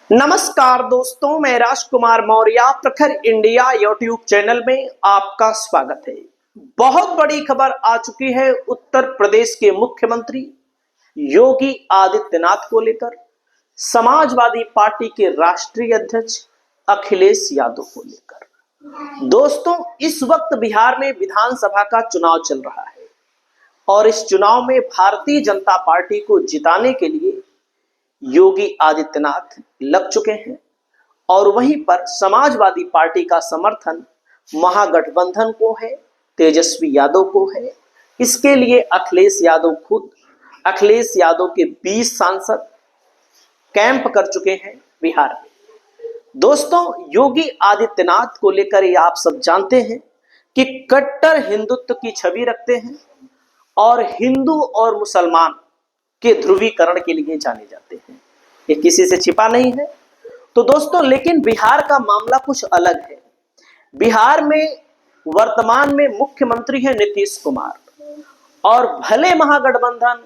नमस्कार दोस्तों, मैं राजकुमार मौर्य प्रखर इंडिया यूट्यूब चैनल में आपका स्वागत है। बहुत बड़ी खबर आ चुकी है उत्तर प्रदेश के मुख्यमंत्री योगी आदित्यनाथ को लेकर, समाजवादी पार्टी के राष्ट्रीय अध्यक्ष अखिलेश यादव को लेकर। दोस्तों, इस वक्त बिहार में विधानसभा का चुनाव चल रहा है और इस चुनाव में भारतीय जनता पार्टी को जिताने के लिए योगी आदित्यनाथ लग चुके हैं और वहीं पर समाजवादी पार्टी का समर्थन महागठबंधन को है, तेजस्वी यादव को है। इसके लिए अखिलेश यादव के 20 सांसद कैंप कर चुके हैं बिहार में। दोस्तों, योगी आदित्यनाथ को लेकर ये आप सब जानते हैं कि कट्टर हिंदुत्व की छवि रखते हैं और हिंदू और मुसलमान के ध्रुवीकरण के लिए जाने जाते हैं। ये किसी से छिपा नहीं है। तो दोस्तों, लेकिन बिहार का मामला कुछ अलग है। बिहार में वर्तमान में मुख्यमंत्री है नीतीश कुमार और भले महागठबंधन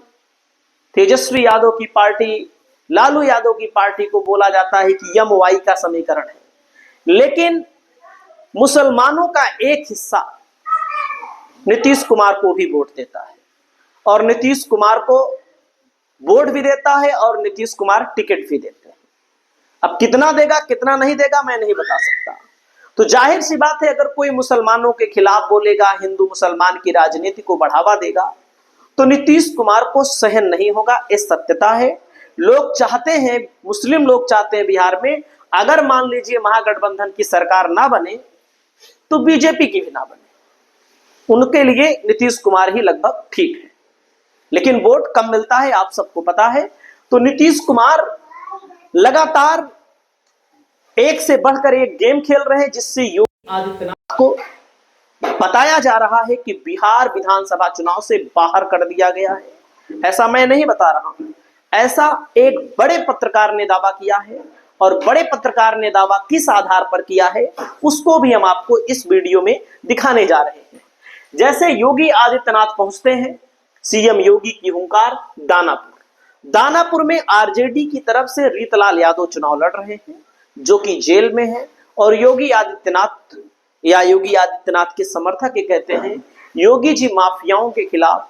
तेजस्वी यादव की पार्टी, लालू यादव की पार्टी को बोला जाता है कि यम वाई का समीकरण है, लेकिन मुसलमानों का एक हिस्सा नीतीश कुमार को भी वोट देता है और नीतीश कुमार को वोट भी देता है और नीतीश कुमार टिकट भी देते हैं। अब कितना देगा कितना नहीं देगा मैं नहीं बता सकता। तो जाहिर सी बात है, अगर कोई मुसलमानों के खिलाफ बोलेगा, हिंदू मुसलमान की राजनीति को बढ़ावा देगा, तो नीतीश कुमार को सहन नहीं होगा। इस सत्यता है। लोग चाहते हैं, मुस्लिम लोग चाहते हैं बिहार में अगर मान लीजिए महागठबंधन की सरकार ना बने तो बीजेपी की भी ना बने। उनके लिए नीतीश कुमार ही लगभग ठीक है, लेकिन वोट कम मिलता है, आप सबको पता है। तो नीतीश कुमार लगातार एक से बढ़कर एक गेम खेल रहे हैं, जिससे योगी आदित्यनाथ को बताया जा रहा है कि बिहार विधानसभा चुनाव से बाहर कर दिया गया है। ऐसा मैं नहीं बता रहा हूं, ऐसा एक बड़े पत्रकार ने दावा किया है और बड़े पत्रकार ने दावा किस आधार पर किया है उसको भी हम आपको इस वीडियो में दिखाने जा रहे हैं। जैसे योगी आदित्यनाथ पहुंचते हैं, सीएम योगी की हुंकार दानापुर में आरजेडी की तरफ से रीतलाल यादव चुनाव लड़ रहे हैं, जो कि जेल में है। और योगी आदित्यनाथ के समर्थक ये कहते हैं योगी जी माफियाओं के खिलाफ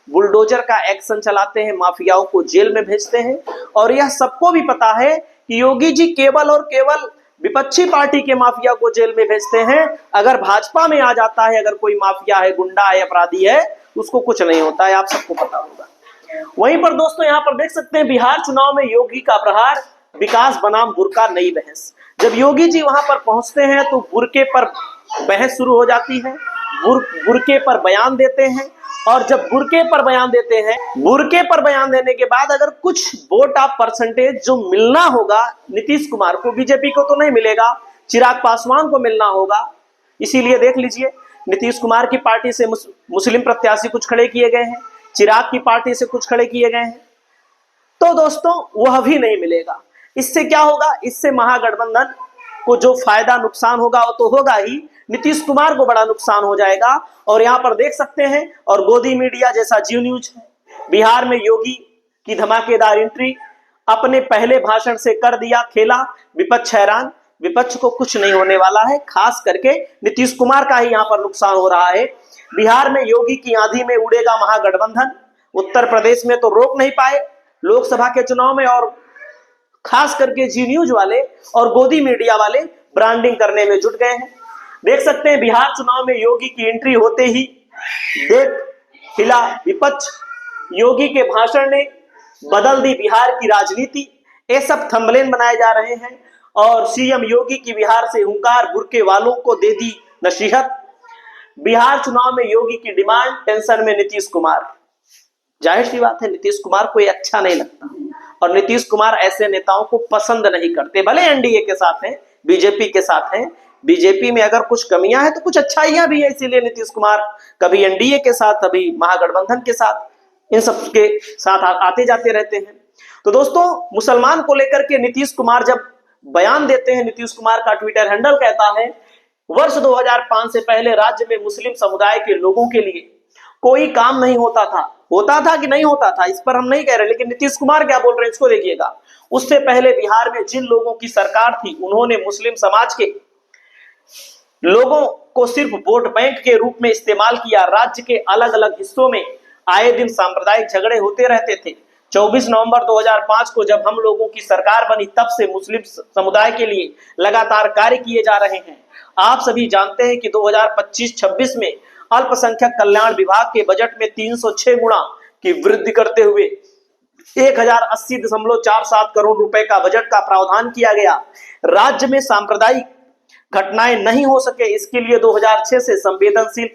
बुलडोजर का एक्शन चलाते हैं, माफियाओं को जेल में भेजते हैं। और यह सबको भी पता है कि योगी जी केवल और केवल विपक्षी पार्टी के माफिया को जेल में भेजते हैं। अगर भाजपा में आ जाता है, अगर कोई माफिया है, गुंडा है, अपराधी है, उसको कुछ नहीं होता है, आप सबको पता होगा। वहीं पर दोस्तों, यहां पर देख सकते हैं बिहार चुनाव में योगी का प्रहार, विकास बनाम बुर्का नई बहस। जब योगी जी वहां पर पहुंचते हैं तो बुर्के पर बहस शुरू हो जाती है। बुर्के पर बयान देते हैं और जब बुर्के पर बयान देने के बाद अगर कुछ वोट ऑफ परसेंटेज जो मिलना होगा नीतीश कुमार को, बीजेपी को तो नहीं मिलेगा, चिराग पासवान को मिलना होगा। इसीलिए देख लीजिए, नीतीश कुमार की पार्टी से मुस्लिम प्रत्याशी कुछ खड़े किए गए हैं, चिराग की पार्टी से कुछ खड़े किए गए हैं, तो दोस्तों वह भी नहीं मिलेगा। इससे क्या होगा? इससे महागठबंधन को जो फायदा नुकसान होगा वो तो होगा ही, नीतीश कुमार को बड़ा नुकसान हो जाएगा। और यहां पर देख सकते हैं, और गोदी मीडिया जैसा जी न्यूज है, बिहार में योगी की धमाकेदार एंट्री, अपने पहले भाषण से कर दिया खेला विपक्ष हैरान। विपक्ष को कुछ नहीं होने वाला है, खास करके नीतीश कुमार का ही यहां पर नुकसान हो रहा है। बिहार में योगी की आंधी में उड़ेगा महागठबंधन। उत्तर प्रदेश में तो रोक नहीं पाए लोकसभा के चुनाव में, और खास करके जी न्यूज वाले और गोदी मीडिया वाले ब्रांडिंग करने में जुट गए हैं। देख सकते हैं बिहार चुनाव में योगी की एंट्री होते ही देख हिला विपक्ष। योगी के भाषण ने बदल दी बिहार की राजनीति, ये सब थंबनेल बनाए जा रहे हैं। और सीएम योगी की बिहार से हुंकार, बुर्के वालों को दे दी नसीहत। बिहार चुनाव में योगी की डिमांड, टेंशन में नीतीश कुमार। जाहिर सी बात है, नीतीश कुमार को ये अच्छा नहीं लगता और नीतीश कुमार ऐसे नेताओं को पसंद नहीं करते। भले एनडीए के साथ हैं, बीजेपी के साथ हैं, बीजेपी में अगर कुछ कमियां हैं तो कुछ अच्छाइयां भी है, इसीलिए नीतीश कुमार कभी एनडीए के साथ, कभी महागठबंधन के साथ, इन सब के साथ आते जाते रहते हैं। तो दोस्तों, मुसलमान को लेकर के नीतीश कुमार जब बयान देते हैं, नीतीश कुमार का ट्विटर हैंडल कहता है, वर्ष 2005 से पहले राज्य में मुस्लिम समुदाय के लोगों के लिए कोई काम नहीं होता था कि नहीं होता था, इस पर हम नहीं कह रहे, लेकिन नीतीश कुमार क्या बोल रहे हैं इसको देखिएगा। उससे पहले बिहार में जिन लोगों की सरकार थी उन्होंने मुस्लिम समाज के लोगों को सिर्फ वोट बैंक के रूप में इस्तेमाल किया। राज्य के अलग अलग हिस्सों में आए दिन सांप्रदायिक झगड़े होते रहते थे। 24 नवंबर 2005 को जब हम लोगों की सरकार बनी तब से मुस्लिम समुदाय के लिए लगातार कार्य किए जा रहे हैं। आप सभी जानते हैं कि 2025-26 में अल्पसंख्यक कल्याण विभाग के बजट में 306 गुना की वृद्धि करते हुए 1080.47 करोड़ रुपए का बजट का प्रावधान किया गया। राज्य में सांप्रदायिक घटनाएं नहीं हो सके इसके लिए 2006 से संवेदनशील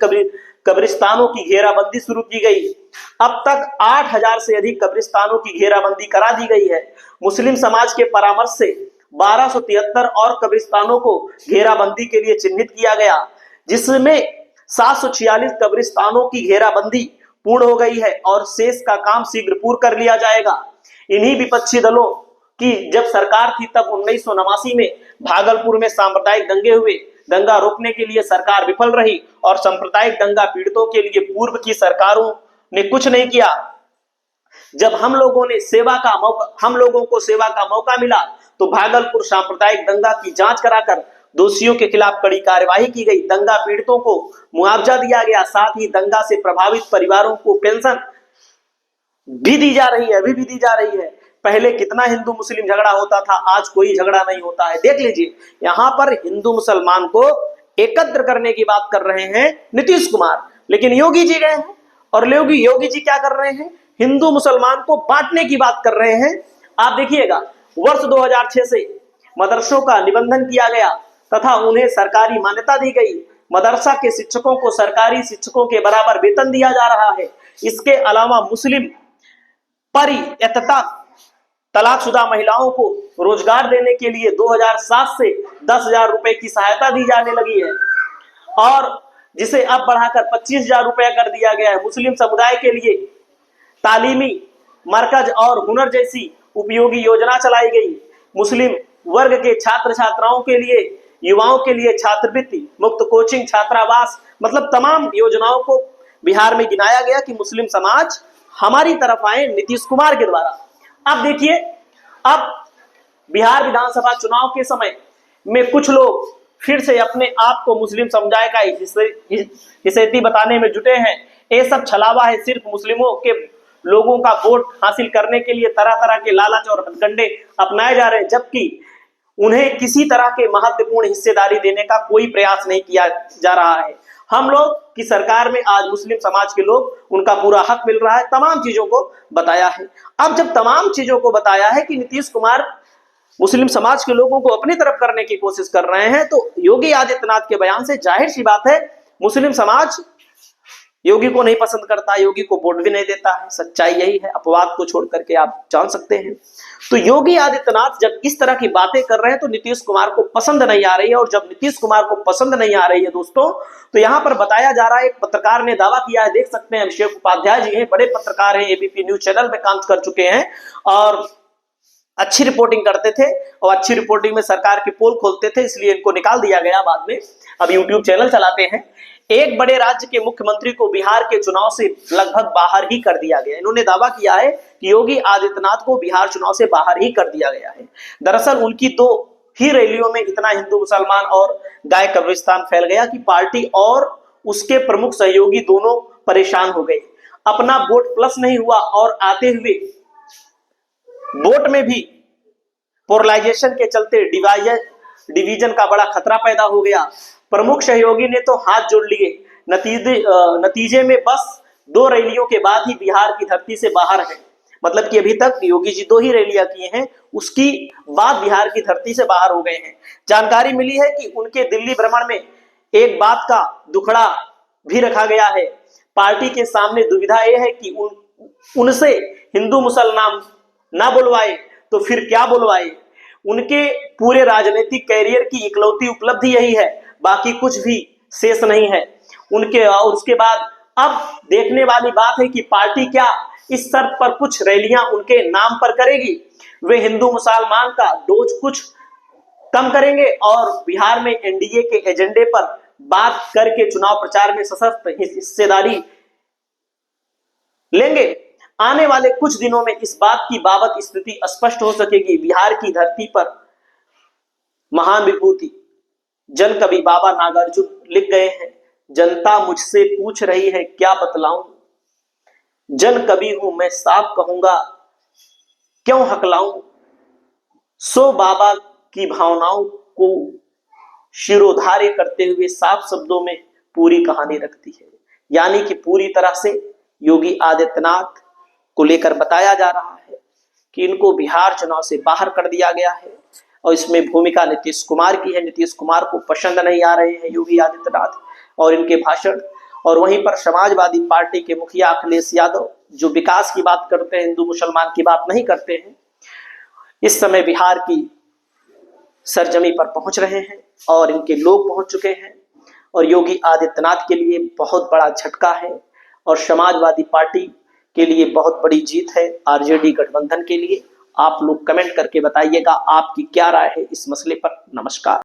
कब्रिस्तानों की घेराबंदी शुरू की गई। अब तक 8000 से अधिक कब्रिस्तानों की घेराबंदी करा दी गई है। मुस्लिम समाज के परामर्श से 1273 और कब्रिस्तानों को घेराबंदी के लिए चिन्हित किया गया, जिसमें 746 कब्रिस्तानों की घेराबंदी पूर्ण हो गई है और शेष का काम शीघ्र पूर्ण कर लिया जाएगा। इन्हीं विपक्षी दलों की जब सरकार थी तब 1989 में भागलपुर में सांप्रदायिक दंगे हुए। दंगा रोकने के लिए सरकार विफल रही और सांप्रदायिक दंगा पीड़ितों के लिए पूर्व की सरकारों ने कुछ नहीं किया। जब हम लोगों को सेवा का मौका मिला तो भागलपुर सांप्रदायिक दंगा की जांच कराकर दोषियों के खिलाफ कड़ी कार्यवाही की गई। दंगा पीड़ितों को मुआवजा दिया गया, साथ ही दंगा से प्रभावित परिवारों को पेंशन भी दी जा रही है, अभी भी दी जा रही है। पहले कितना हिंदू मुस्लिम झगड़ा होता था, आज कोई झगड़ा नहीं होता है। देख लीजिए, यहाँ पर हिंदू मुसलमान को एकत्र करने की बात कर रहे हैं नीतीश कुमार, लेकिन योगी जी गए हैं और योगी जी क्या कर रहे हैं, हिंदू मुसलमान को बांटने की बात कर रहे हैं। आप देखिएगा, वर्ष 2006 से मदरसों का निबंधन किया गया तथा उन्हें सरकारी मान्यता दी गई। मदरसा के शिक्षकों को सरकारी शिक्षकों के बराबर वेतन दिया जा रहा है। इसके अलावा मुस्लिम परित्यक्ता तलाकशुदा महिलाओं को रोजगार देने के लिए 2007 से 10,000 रुपए की सहायता दी जाने लगी है और जिसे अब बढ़ाकर 25,000 रुपया कर दिया गया है। मुस्लिम समुदाय के लिए तालीमी मरकज और हुनर जैसी उपयोगी योजना चलाई गई। मुस्लिम वर्ग के छात्र छात्राओं के लिए, युवाओं के लिए छात्रवृत्ति, मुफ्त कोचिंग, छात्रावास, मतलब तमाम योजनाओं को बिहार में गिनाया गया कि मुस्लिम समाज हमारी तरफ आए नीतीश कुमार के द्वारा। अब देखिए, अब बिहार विधानसभा चुनाव के समय में कुछ लोग फिर से अपने आप को मुस्लिम समुदाय का हिस्सेती बताने में जुटे हैं। ये सब छलावा है, सिर्फ मुस्लिमों के लोगों का वोट हासिल करने के लिए तरह तरह के लालच और हथकंडे अपनाए जा रहे हैं, जबकि उन्हें किसी तरह के महत्वपूर्ण हिस्सेदारी देने का कोई प्रयास नहीं किया जा रहा है। हम लोग की सरकार में आज मुस्लिम समाज के लोग, उनका पूरा हक मिल रहा है। तमाम चीजों को बताया है। अब जब तमाम चीजों को बताया है कि नीतीश कुमार मुस्लिम समाज के लोगों को अपनी तरफ करने की कोशिश कर रहे हैं, तो योगी आदित्यनाथ के बयान से जाहिर सी बात है मुस्लिम समाज योगी को नहीं पसंद करता, योगी को वोट भी नहीं देता है। सच्चाई यही है, अपवाद को छोड़ करके आप जान सकते हैं। तो योगी आदित्यनाथ जब इस तरह की बातें कर रहे हैं तो नीतीश कुमार को पसंद नहीं आ रही है, और जब नीतीश कुमार को पसंद नहीं आ रही है दोस्तों, तो यहाँ पर बताया जा रहा है, एक पत्रकार ने दावा किया है, देख सकते हैं, अभिषेक उपाध्याय जी हैं, बड़े पत्रकार हैं, एबीपी न्यूज चैनल में काम कर चुके हैं और अच्छी रिपोर्टिंग करते थे और अच्छी रिपोर्टिंग में सरकार की पोल खोलते थे, इसलिए इनको निकाल दिया गया बाद में। अब यूट्यूब चैनल चलाते हैं। एक बड़े राज्य के मुख्यमंत्री को बिहार के चुनाव से लगभग बाहर ही कर दिया गया। इन्होंने दावा किया है कि योगी आदित्यनाथ को बिहार चुनाव से बाहर ही कर दिया गया है। दरअसल उनकी 2 ही रैलियों में इतना हिंदू मुसलमान और गाय कब्रिस्तान फैल गया कि पार्टी और उसके प्रमुख सहयोगी दोनों परेशान हो गए। अपना वोट प्लस नहीं हुआ और आते हुए वोट में भी पोलराइजेशन के चलते डिवीजन का बड़ा खतरा पैदा हो गया। प्रमुख सहयोगी ने तो हाथ जोड़ लिए। नतीजे में बस 2 रैलियों के बाद ही बिहार की धरती से बाहर है। मतलब कि अभी तक योगी जी 2 ही रैलियां किए हैं, उसकी बाद बिहार की धरती से बाहर हो गए हैं। जानकारी मिली है कि उनके दिल्ली भ्रमण में एक बात का दुखड़ा भी रखा गया है। पार्टी के सामने दुविधा यह है कि उनसे हिंदू मुसलमान ना बुलवाए तो फिर क्या बुलवाए। उनके पूरे राजनीतिक कैरियर की इकलौती उपलब्धि यही है, बाकी कुछ भी शेष नहीं है उनके। और उसके बाद अब देखने वाली बात है कि पार्टी क्या इस शर्त पर कुछ रैलियां उनके नाम पर करेगी, वे हिंदू मुसलमान का डोज कुछ कम करेंगे और बिहार में एनडीए के एजेंडे पर बात करके चुनाव प्रचार में सशक्त हिस्सेदारी लेंगे। आने वाले कुछ दिनों में इस बात की बाबत स्थिति स्पष्ट हो सकेगी। बिहार की धरती पर महान विभूति जन कवि बाबा नागार्जुन लिख गए हैं, जनता मुझसे पूछ रही है क्या बतलाऊं, जन कवि हूं मैं साफ कहूंगा क्यों हकलाऊं, सो बाबा की भावनाओं को शिरोधार्य करते हुए साफ शब्दों में पूरी कहानी रखती है। यानी कि पूरी तरह से योगी आदित्यनाथ को लेकर बताया जा रहा है कि इनको बिहार चुनाव से बाहर कर दिया गया है और इसमें भूमिका नीतीश कुमार की है। नीतीश कुमार को पसंद नहीं आ रहे हैं योगी आदित्यनाथ और इनके भाषण। और वहीं पर समाजवादी पार्टी के मुखिया अखिलेश यादव जो विकास की बात करते हैं, हिंदू मुसलमान की बात नहीं करते हैं, इस समय बिहार की सरजमी पर पहुंच रहे हैं और इनके लोग पहुंच चुके हैं और योगी आदित्यनाथ के लिए बहुत बड़ा झटका है और समाजवादी पार्टी के लिए बहुत बड़ी जीत है, आरजेडी गठबंधन के लिए। आप लोग कमेंट करके बताइएगा आपकी क्या राय है इस मसले पर। नमस्कार।